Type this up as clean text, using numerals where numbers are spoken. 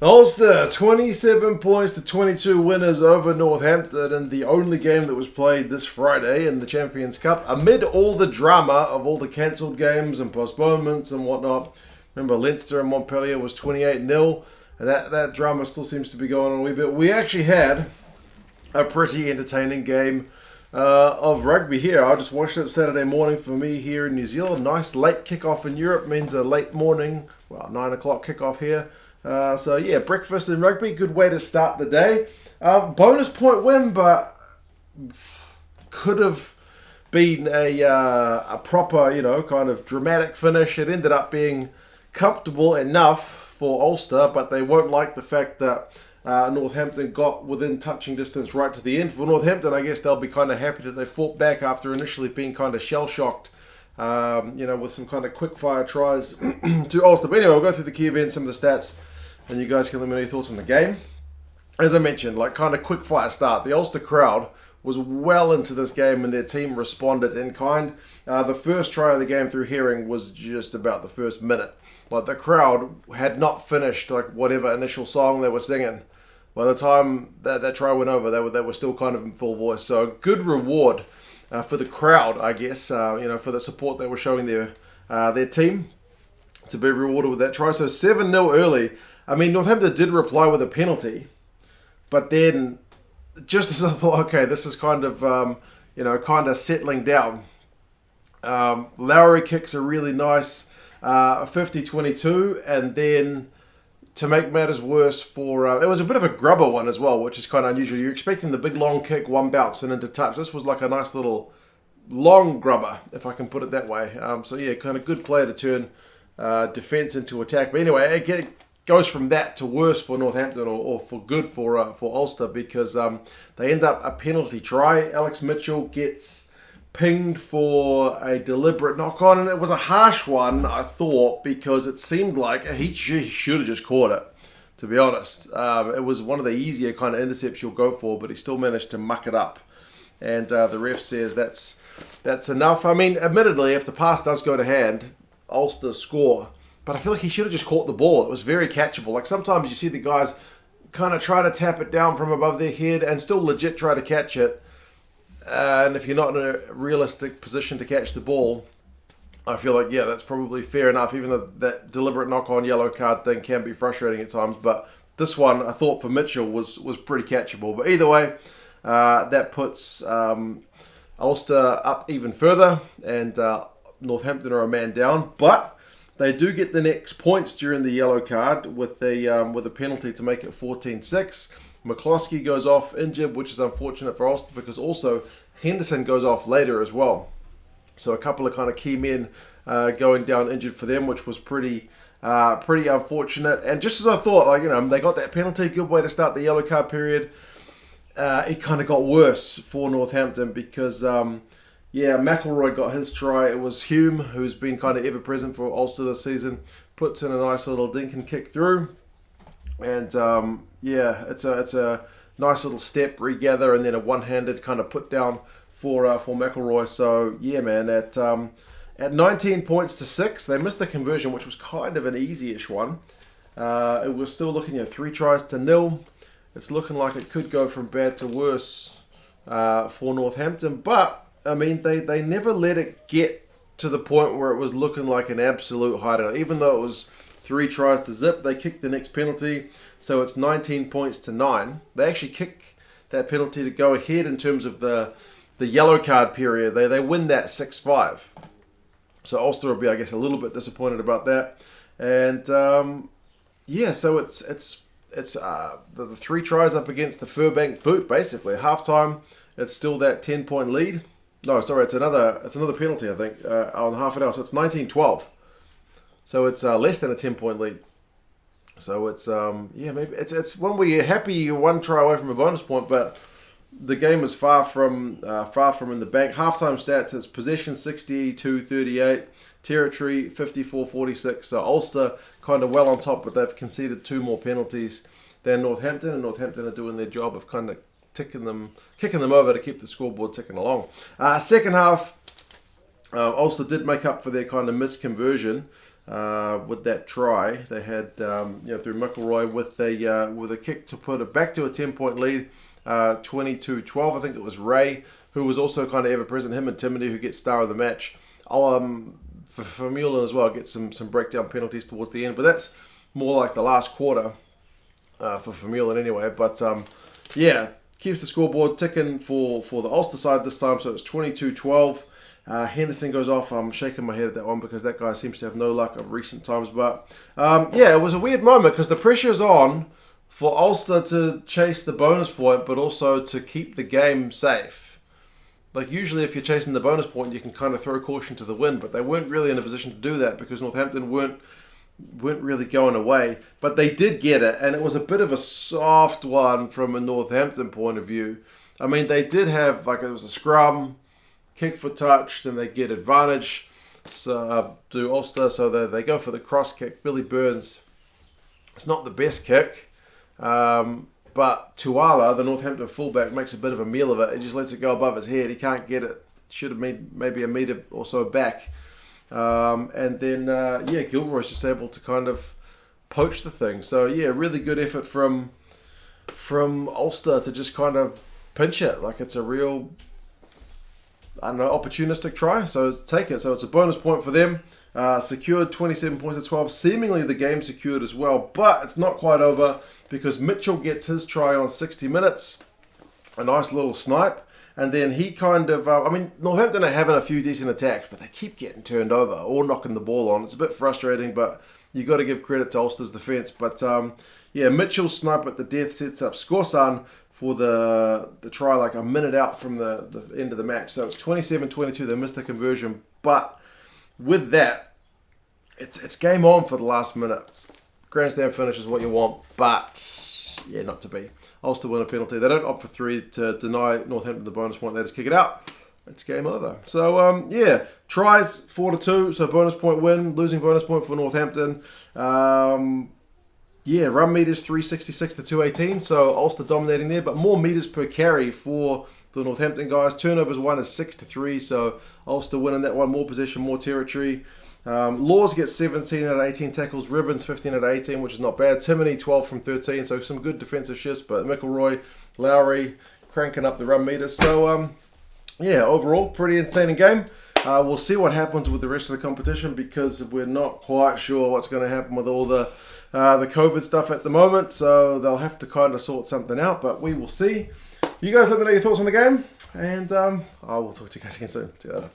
Ulster, 27 points to 22 winners over Northampton in the only game that was played this Friday in the Champions Cup. Amid all the drama of all the cancelled games and postponements and whatnot, remember Leinster and Montpellier was 28-0, and that drama still seems to be going on a wee bit. We actually had a pretty entertaining game of rugby here. I just watched it Saturday morning for me here in New Zealand. Nice late kickoff in Europe means a late morning, 9 o'clock kickoff here. So yeah, breakfast in rugby, good way to start the day. Bonus point win, but could have been a proper, kind of dramatic finish. It ended up being comfortable enough for Ulster, but they won't like the fact that Northampton got within touching distance right to the end. For Northampton, I guess they'll be kind of happy that they fought back after initially being kind of shell-shocked, with some kind of quick-fire tries to Ulster. But anyway, we'll go through the key events, some of the stats, and you guys can let me know your thoughts on the game. As I mentioned, kind of quick-fire start. The Ulster crowd was well into this game and their team responded in kind. The first try of the game through hearing was just about the first minute. The crowd had not finished whatever initial song they were singing. By the time that try went over, they were still kind of in full voice. So a good reward for the crowd, I guess, for the support they were showing their team to be rewarded with that try. So 7-0 early. I mean, Northampton did reply with a penalty, but then just as I thought, okay, this is kind of settling down. Lowry kicks a really nice 50-22, and then to make matters worse it was a bit of a grubber one as well, which is kind of unusual. You're expecting the big long kick, one bounce and into touch. This was like a nice little long grubber, if I can put it that way. So yeah, kind of good play to turn defence into attack. But anyway, it goes from that to worse for Northampton, or for good for Ulster, because they end up a penalty try. Alex Mitchell gets pinged for a deliberate knock-on, and it was a harsh one, I thought, because it seemed like he should have just caught it, to be honest. It was one of the easier kind of intercepts you'll go for, but he still managed to muck it up. And the ref says that's enough. I mean, admittedly, if the pass does go to hand, Ulster score. But I feel like he should have just caught the ball. It was very catchable. Sometimes you see the guys kind of try to tap it down from above their head and still legit try to catch it. And if you're not in a realistic position to catch the ball, I feel like, yeah, that's probably fair enough, even though that deliberate knock-on yellow card thing can be frustrating at times. But this one, I thought for Mitchell, was pretty catchable. But either way, that puts Ulster up even further, and Northampton are a man down. But they do get the next points during the yellow card with a penalty to make it 14-6. McCloskey goes off injured, which is unfortunate for Ulster, because also Henderson goes off later as well. So a couple of kind of key men going down injured for them, which was pretty unfortunate. And just as I thought, they got that penalty, good way to start the yellow card period. It kind of got worse for Northampton because McElroy got his try. It was Hume, who's been kind of ever-present for Ulster this season, puts in a nice little dink and kick through. And, it's a nice little step, regather, and then a one-handed kind of put down for McElroy. So, yeah, man, at 19 points to 6, they missed the conversion, which was kind of an easy-ish one. It was still looking at 3 tries to 0. It's looking like it could go from bad to worse for Northampton, but I mean, they never let it get to the point where it was looking like an absolute hideout. Even though it was 3 tries to zip, they kicked the next penalty, so it's 19 points to 9. They actually kick that penalty to go ahead in terms of the yellow card period. They win that 6-5. So Ulster will be, I guess, a little bit disappointed about that. And so it's the 3 tries up against the Furbank boot, basically. Halftime, it's still that 10-point lead. No, sorry, it's another penalty, I think, on half an hour. So it's 19-12. So it's less than a 10-point lead. So it's maybe it's when we're happy you're 1 try away from a bonus point, but the game is far from in the bank. Halftime stats: it's possession 62-38, territory 54-46. So Ulster kind of well on top, but they've conceded 2 more penalties than Northampton, and Northampton are doing their job of kind of kicking them over to keep the scoreboard ticking along. Second half, Ulster did make up for their kind of misconversion. with that try. They had through McElroy with a kick to put it back to a 10-point lead, 22-12. I think it was Ray who was also kind of ever present. Him and Timothy who gets star of the match. For Mullen as well, get some breakdown penalties towards the end, but that's more like the last quarter for Mullen anyway. But keeps the scoreboard ticking for the Ulster side this time. So it's 22-12. Henderson goes off. I'm shaking my head at that one because that guy seems to have no luck of recent times. But it was a weird moment because the pressure's on for Ulster to chase the bonus point, but also to keep the game safe. Like usually if you're chasing the bonus point, you can kind of throw caution to the wind, but they weren't really in a position to do that because Northampton weren't really going away. But they did get it, and it was a bit of a soft one from a Northampton point of view. I mean, they did have, it was a scrum, kick for touch, then they get advantage to Ulster, so they go for the cross kick. Billy Burns, it's not the best kick, but Tuala, the Northampton fullback, makes a bit of a meal of it. He just lets it go above his head. He can't get it. Should have made maybe a metre or so back. And then Gilroy's just able to kind of poach the thing. So really good effort from Ulster to just kind of pinch it. Like it's a real, opportunistic try. So take it. So it's a bonus point for them. Secured 27 points to 12. Seemingly the game secured as well, but it's not quite over because Mitchell gets his try on 60 minutes. A nice little snipe. And then he kind of, Northampton are having a few decent attacks, but they keep getting turned over or knocking the ball on. It's a bit frustrating, but you got to give credit to Ulster's defence. But Mitchell's snipe at the death sets up Skorsan for the try like a minute out from the end of the match. So it's 27-22. They missed the conversion, but with that, it's game on for the last minute. Grand Slam finish is what you want, but not to be. Ulster win a penalty. They don't opt for 3 to deny Northampton the bonus point. They just kick it out. It's game over. So, tries 4-2. So bonus point win. Losing bonus point for Northampton. Run meters 366 to 218. So Ulster dominating there, but more meters per carry for the Northampton guys. Turnovers 1 is 6-3. So Ulster winning that one. More possession, more territory. Laws gets 17 out of 18 tackles. Ribbons 15 out of 18, which is not bad. Timony 12 from 13, so some good defensive shifts. But McElroy, Lowry cranking up the run meters. So, overall, pretty entertaining game. We'll see what happens with the rest of the competition because we're not quite sure what's going to happen with all the COVID stuff at the moment. So they'll have to kind of sort something out, but we will see. You guys let me know your thoughts on the game, and I will talk to you guys again soon. See you later.